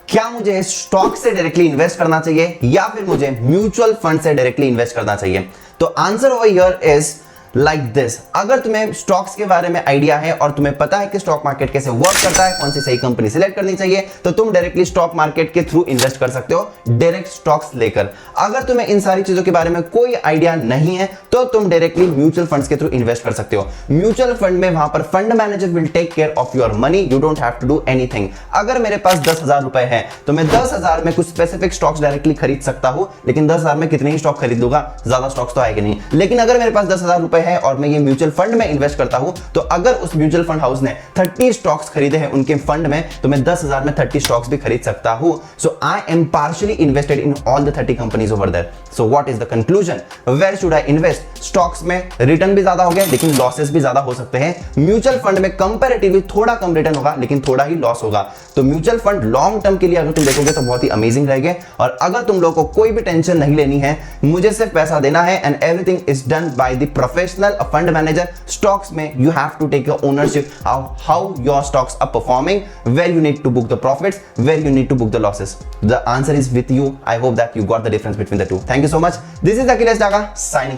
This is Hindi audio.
क्या मुझे स्टॉक से डायरेक्टली इन्वेस्ट करना चाहिए या फिर मुझे म्यूचुअल फंड से डायरेक्टली इन्वेस्ट करना चाहिए? तो answer over here is like this. अगर तुम्हें स्टॉक्स के बारे में आइडिया है और तुम्हें पता है कि स्टॉक मार्केट कैसे वर्क करता है, कौन सी सही कंपनी सिलेक्ट करनी चाहिए, तो तुम डायरेक्टली स्टॉक मार्केट के थ्रू इन्वेस्ट कर सकते हो, डायरेक्ट स्टॉक्स लेकर। अगर तुम्हें इन सारी चीजों के बारे में कोई आइडिया नहीं है तो तुम डायरेक्टली म्यूचुअल फंड्स के थ्रू इन्वेस्ट कर सकते हो। म्यूचुअल फंड में वहां पर fund manager will take care of your money, you don't have to do anything. अगर मेरे पास 10,000 रुपए है तो मैं 10,000 में कुछ स्पेसिफिक स्टॉक्स डायरेक्टली खरीद सकता हूं, लेकिन 10,000 में कितने ही स्टॉक खरीद लूंगा, ज्यादा स्टॉक्स तो आएंगे नहीं। लेकिन अगर मेरे पास 10,000 रुपए है और मैं ये म्यूचुअल फंड में इन्वेस्ट करता हूं, तो अगर उस म्यूचुअल फंड हाउस ने 30 स्टॉक्स खरीदे हैं उनके फंड में, तो मैं 10,000 में 30 स्टॉक्स भी खरीद सकता हूं। So I am partially invested in all the 30 companies over there. So what is the conclusion? Where should I invest? Stocks में रिटर्न भी ज्यादा हो गया लेकिन लॉसेस भी ज्यादा हो सकते हैं। म्यूचुअल फंड में कंपैरेटिवली थोड़ा कम रिटर्न होगा लेकिन थोड़ा ही लॉस होगा। तो म्यूचुअल फंड लॉन्ग टर्म के लिए अगर तुम देखोगे तो बहुत ही अमेजिंग रहेगा। और अगर तुम लोगों को कोई भी टेंशन नहीं लेनी है, मुझे सिर्फ पैसा देना है and everything is done by the professional fund manager. Stocks में you have to take your ownership of how your stocks are performing, where you need to book the profits, where you need to book the losses. The answer is with you. I hope that you got the difference between the two. Thank you so much. This is Akhilesh Daga signing off.